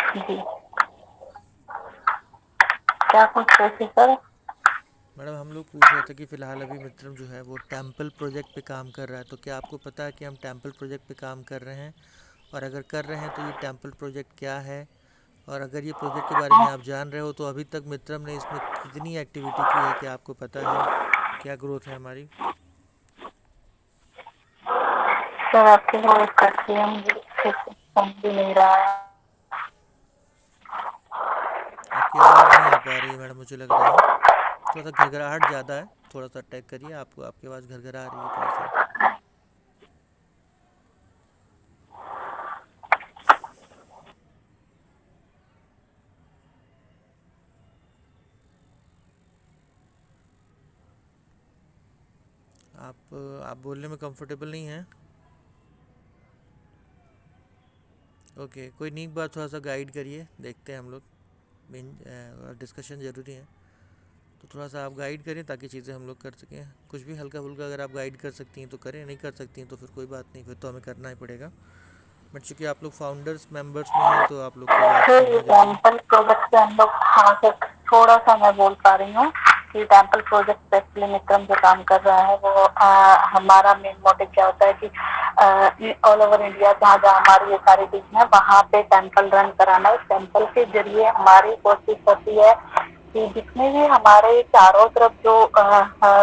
जी, क्या पूछ रहे थे सर? मैडम हम लोग पूछ रहे थे कि फ़िलहाल अभी मित्रम जो है वो टेम्पल प्रोजेक्ट पे काम कर रहा है, तो क्या आपको पता है कि हम टेम्पल प्रोजेक्ट पे काम कर रहे हैं? और अगर कर रहे हैं तो ये टेम्पल प्रोजेक्ट क्या है? और अगर ये प्रोजेक्ट के बारे में आप जान रहे हो तो अभी तक मित्रम ने इसमें कितनी एक्टिविटी की है, क्या आपको पता है? क्या ग्रोथ है हमारी? सर आपकी वॉइस कट रही है, मुझे अच्छे से समझ भी नहीं रहा है। आपकी आवाज़ नहीं आ पा रही है मैडम, मुझे लग रहा है थोड़ा सा घरघराहट ज़्यादा है। थोड़ा सा अटैक करिए, आपको आपकी आवाज़ घरघरा रही है थोड़ी सी। आप बोलने में कंफर्टेबल नहीं हैं? ओके, कोई नहीं, बात थोड़ा सा गाइड करिए, देखते हैं हम लोग। मेन डिस्कशन ज़रूरी है, तो थोड़ा सा आप गाइड करें ताकि चीज़ें हम लोग कर सकें। कुछ भी हल्का फुल्का अगर आप गाइड कर सकती हैं तो करें, नहीं कर सकती हैं तो फिर कोई बात नहीं, फिर तो हमें करना ही पड़ेगा। बट चूँकि आप लोग फाउंडर्स मेंबर्स में हैं तो आप लोग की बात सर ये सुनना ज़रूरी है। टेम्पल प्रोजेक्ट से हम लोग, हाँ सर, थोड़ा सा मैं बोल पा रही हूँ कि टेम्पल प्रोजेक्ट पे एक्चुअली विक्रम जो काम कर रहा है वो हमारा मेन मोटिव क्या होता है कि ऑल ओवर इंडिया जहाँ जहाँ हमारी ये सारी टीम है वहाँ पे टेम्पल रन कराना है। टेम्पल के जरिए हमारी कोशिश होती है कि जितने भी हमारे चारों तरफ जो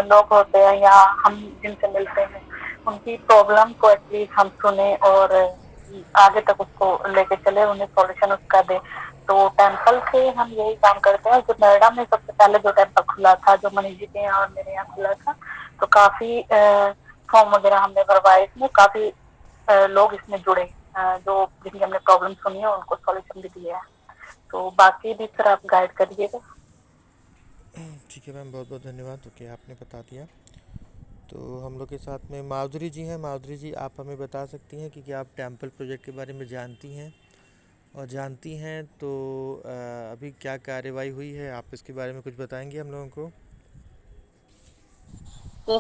लोग होते हैं या हम जिनसे मिलते हैं उनकी प्रॉब्लम को एटलीस्ट हम सुने और आगे तक उसको लेके चले, उन्हें सॉल्यूशन उसका दे। तो टेम्पल से हम यही काम करते हैं। जो नोएडा में सबसे पहले जो टेम्पल खुला था, जो मनीष जी के यहाँ और मेरे यहाँ खुला था, तो काफी फॉर्म वगैरह हमने भरवाए, इसमें काफी लोग इसमें जुड़े, जो जिनकी हमने प्रॉब्लम सुनी है उनको सॉल्यूशन भी दिया है। तो बाकी भी सर आप गाइड करिएगा। ठीक है मैम, बहुत बहुत धन्यवाद। ओके, आपने बता दिया। तो हम लोग के साथ में माधुरी जी हैं। माधुरी जी, आप हमें बता सकती हैं कि क्या आप टेम्पल प्रोजेक्ट के बारे में जानती हैं? और जानती हैं तो अभी क्या कार्यवाही हुई है, आप इसके बारे में कुछ बताएंगे हम लोगों को?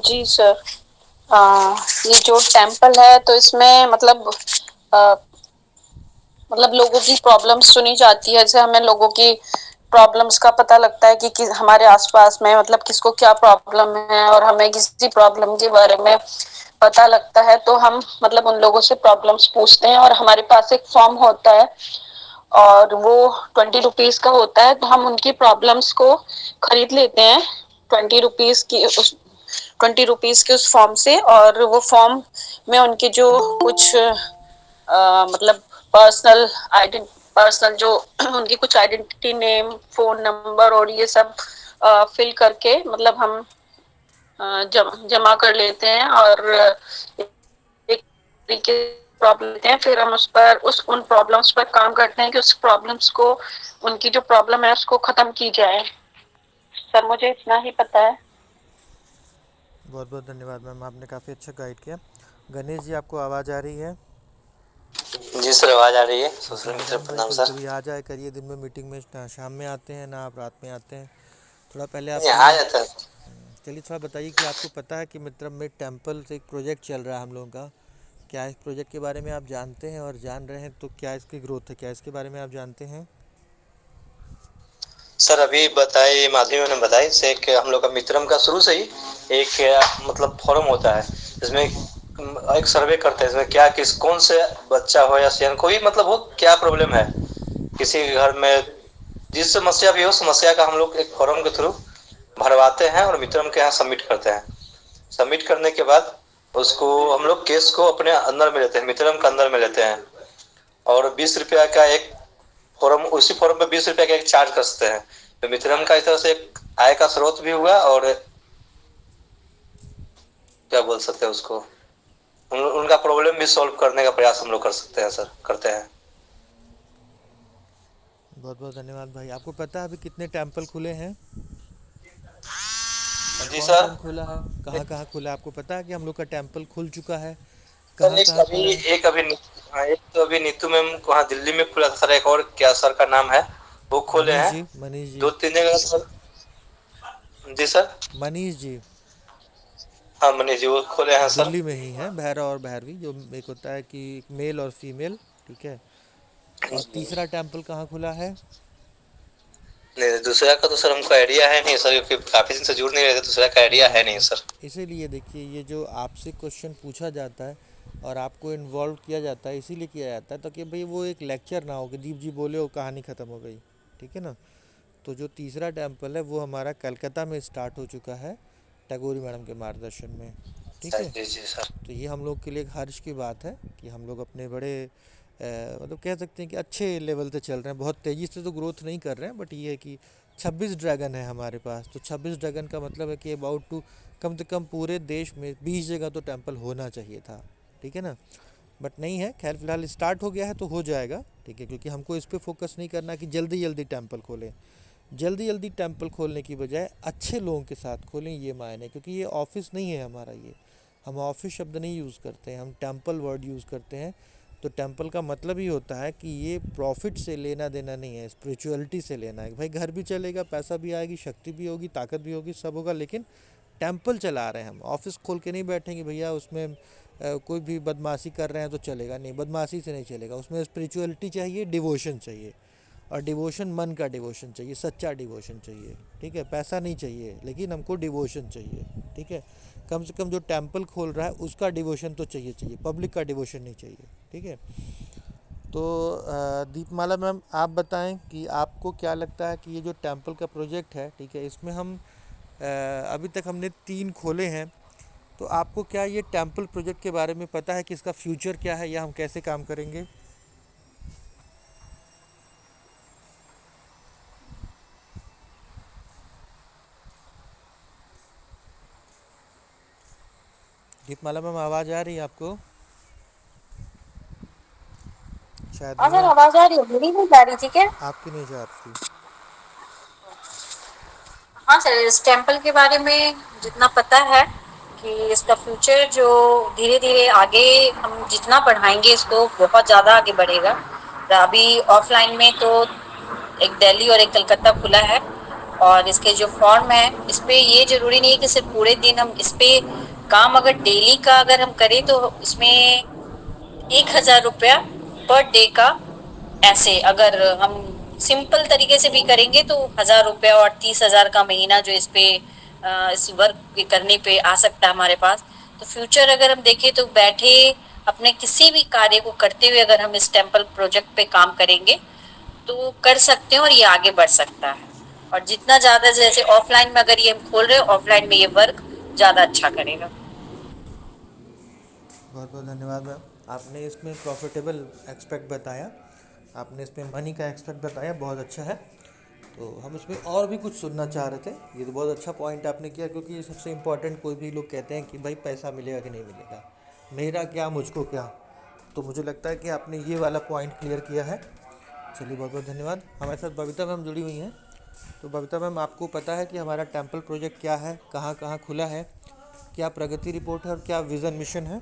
जी सर। ये जो टेम्पल है तो इसमें अ, मतलब लोगों की प्रॉब्लम्स सुनी जाती है। जैसे हमें लोगों की प्रॉब्लम्स का पता लगता है कि हमारे आसपास में मतलब किसको क्या प्रॉब्लम है, और हमें किसी प्रॉब्लम के बारे में पता लगता है तो हम मतलब उन लोगों से प्रॉब्लम्स पूछते हैं। और हमारे पास एक फॉर्म होता है और वो 20 रुपीज का होता है, तो हम उनकी प्रॉब्लम्स को खरीद लेते हैं 20 रुपीज की उस 20 रुपीज के उस फॉर्म से। और वो फॉर्म में उनकी जो कुछ मतलब पर्सनल आइडेंट पर्सनल जो उनकी कुछ आइडेंटिटी, नेम, फोन नंबर और ये सब फिल करके मतलब हम जमा कर लेते हैं। और एक तरीके प्रॉब्लम लेते हैं, फिर हम उस पर उस उन प्रॉब्लम्स पर काम करते हैं कि उस प्रॉब्लम्स को, उनकी जो प्रॉब्लम है उसको खत्म की जाए। सर मुझे इतना ही पता है। बहुत बहुत धन्यवाद मैम, आपने काफ़ी अच्छा गाइड किया। गणेश जी, आपको आवाज़ आ रही है? जी सर, आवाज आ रही है। ओके, सोशल मित्र नितिन भाई प्रणाम कभी सर। कभी आ जाए करिए, दिन में मीटिंग में ना शाम में आते हैं ना आप रात में आते हैं। थोड़ा पहले आप यहाँ आ ये जाता है। चलिए थोड़ा बताइए कि आपको पता है कि मित्रम में टेम्पल से एक प्रोजेक्ट चल रहा है हम लोगों का। क्या इस प्रोजेक्ट के बारे में आप जानते हैं? और जान रहे हैं तो क्या इसकी ग्रोथ है, क्या इसके बारे में आप जानते हैं? सर अभी बताए माध्यम ने बताई से कि हम लोग का मित्रम का शुरू से ही एक मतलब फोरम होता है, जिसमें एक सर्वे करते हैं इसमें क्या किस कौन से बच्चा हो या सियान कोई मतलब हो क्या प्रॉब्लम है किसी घर में, जिस समस्या भी हो समस्या का हम लोग एक फोरम के थ्रू भरवाते हैं और मित्रम के यहाँ सबमिट करते हैं। सबमिट करने के बाद उसको हम लोग केस को अपने अंदर में लेते हैं, मित्रम के अंदर में लेते हैं। और 20 रुपया का एक फॉर्म, उसी फॉर्म पे 20 रुपया का एक चार्ज कर सकते हैं। तो मित्रम का इस तरह से एक आय का स्रोत भी हुआ और क्या बोल सकते हैं उसको, उनका प्रॉब्लम भी सॉल्व करने का प्रयास हम लोग कर सकते हैं सर, करते हैं। बहुत बहुत धन्यवाद भाई। आपको पता है अभी कितने टेम्पल खुले हैं? और जी कौन सर। कौन खुला है, कहाँ कहाँ खुला है? आपको पता है कि हम लोग का टेम्पल खुल चुका है? सर कहाँ एक कहाँ अभी खुला है? एक अभी हाँ, एक तो अभी नीतू मैम वहाँ दिल्ली में खुला था सर, एक और क्या सर का नाम है, वो खोले मनीष हैं। जी, मनीष जी। दो तीन जगह सर। जी सर। मनीष जी हाँ मनीष जी वो खोले हैं सर। दिल्ली में ही है, भैरव और भैरवी, जो एक होता है कि एक मेल और फीमेल, ठीक है? और जी। तीसरा टेम्पल कहाँ खुला है? नहीं, दूसरा का तो सर हमको आइडिया है नहीं सर, क्योंकि काफ़ी दिन से जुड़ नहीं रहे थे, दूसरा का आइडिया है बस नहीं बस सर। इसीलिए देखिए, ये जो आपसे क्वेश्चन पूछा जाता है और आपको इन्वॉल्व किया जाता है, इसीलिए किया जाता है ताकि भाई वो एक लेक्चर ना हो कि दीप जी बोले और कहानी ख़त्म हो गई। ठीक है ना? तो जो तीसरा टेम्पल है वो हमारा कलकत्ता में स्टार्ट हो चुका है, टैगोरी मैडम के मार्गदर्शन में। ठीक सर है? जी जी सर। तो ये हम लोग के लिए एक हर्ष की बात है कि हम लोग अपने बड़े मतलब कह सकते हैं कि अच्छे लेवल पे चल रहे हैं। बहुत तेज़ी से तो ग्रोथ नहीं कर रहे हैं, बट ये है कि 26 ड्रैगन है हमारे पास। तो 26 ड्रैगन का मतलब है कि अबाउट टू कम से कम पूरे देश में 20 जगह तो टेम्पल होना चाहिए था। ठीक है ना? बट नहीं है, खैर फिलहाल स्टार्ट हो गया है तो हो जाएगा। ठीक है, क्योंकि हमको इस पे फोकस नहीं करना कि जल्दी जल्दी टेम्पल खोलें। जल्दी जल्दी टेम्पल खोलने की बजाय अच्छे लोगों के साथ खोलें, ये मायने, क्योंकि ये ऑफिस नहीं है हमारा। ये हम ऑफिस शब्द नहीं यूज़ करते हैं, हम टेम्पल वर्ड यूज़ करते हैं। तो टेम्पल का मतलब ही होता है कि ये प्रॉफिट से लेना देना नहीं है, स्पिरिचुअलिटी से लेना है। भाई घर भी चलेगा, पैसा भी आएगी, शक्ति भी होगी, ताकत भी होगी, सब होगा, लेकिन टेम्पल चला रहे हैं हम। ऑफिस खोल के नहीं बैठेंगे भैया, उसमें कोई भी बदमाशी कर रहे हैं तो चलेगा नहीं, बदमाशी से नहीं चलेगा। उसमें स्पिरिचुअलिटी चाहिए, डिवोशन चाहिए। और डिवोशन मन का डिवोशन चाहिए, सच्चा डिवोशन चाहिए। ठीक है? पैसा नहीं चाहिए, लेकिन हमको डिवोशन चाहिए। ठीक है? कम से कम जो टेम्पल खोल रहा है उसका डिवोशन तो चाहिए, पब्लिक का डिवोशन नहीं चाहिए। ठीक है? तो दीपमाला मैम, आप बताएं कि आपको क्या लगता है कि ये जो टेम्पल का प्रोजेक्ट है, ठीक है, इसमें हम अभी तक हमने 3 खोले हैं। तो आपको क्या ये टेम्पल प्रोजेक्ट के बारे में पता है कि इसका फ्यूचर क्या है या हम कैसे काम करेंगे? दीपमाला मैम, आवाज़ आ रही है आपको? शायद हाँ नहीं सर, आ। आवाज आ रही है, मेरी नहीं जा रही थी क्या? आपकी नहीं जा रही थी। हाँ सर, इस टेम्पल के बारे में जितना पता है कि इसका फ्यूचर जो धीरे धीरे आगे हम जितना बढ़ाएंगे इसको बहुत ज़्यादा आगे बढ़ेगा। अभी ऑफलाइन में तो एक दिल्ली और एक कलकत्ता खुला है, और इसके जो फॉर्म है इस पे ये जरूरी नहीं है कि सिर्फ पूरे दिन हम इस पे काम, अगर डेली का अगर हम करें तो इसमें 1,000 रुपया पर डे का, ऐसे अगर हम सिंपल तरीके से भी करेंगे तो 1,000 रुपया, और 30,000 का महीना जो इस पे इस वर्क करने पे आ सकता है हमारे पास। तो फ्यूचर अगर हम देखें तो बैठे अपने किसी भी कार्य को करते हुए अगर हम इस टेम्पल प्रोजेक्ट पे काम करेंगे तो कर सकते हैं और ये आगे बढ़ सकता है। और जितना ज्यादा, जैसे ऑफलाइन में अगर ये हम खोल रहे हैं, ऑफलाइन में ये वर्क ज्यादा अच्छा करेगा। बहुत बहुत धन्यवाद मैम। आपने इसमें प्रॉफिटेबल एक्सपेक्ट बताया, आपने इसमें मनी का एक्सपेक्ट बताया, बहुत अच्छा है। तो हम इसमें और भी कुछ सुनना चाह रहे थे। ये तो बहुत अच्छा पॉइंट आपने किया, क्योंकि सबसे इम्पोर्टेंट, कोई भी लोग कहते हैं कि भाई पैसा मिलेगा कि नहीं मिलेगा, मेरा क्या मुझको क्या। तो मुझे लगता है कि आपने ये वाला पॉइंट क्लियर किया है। चलिए, बहुत बहुत धन्यवाद। हमारे साथ बबीता मैम जुड़ी हुई हैं। तो बबीता मैम, आपको पता है कि हमारा टेम्पल प्रोजेक्ट क्या है, कहाँ कहाँ खुला है, क्या प्रगति रिपोर्ट है और क्या विज़न मिशन है?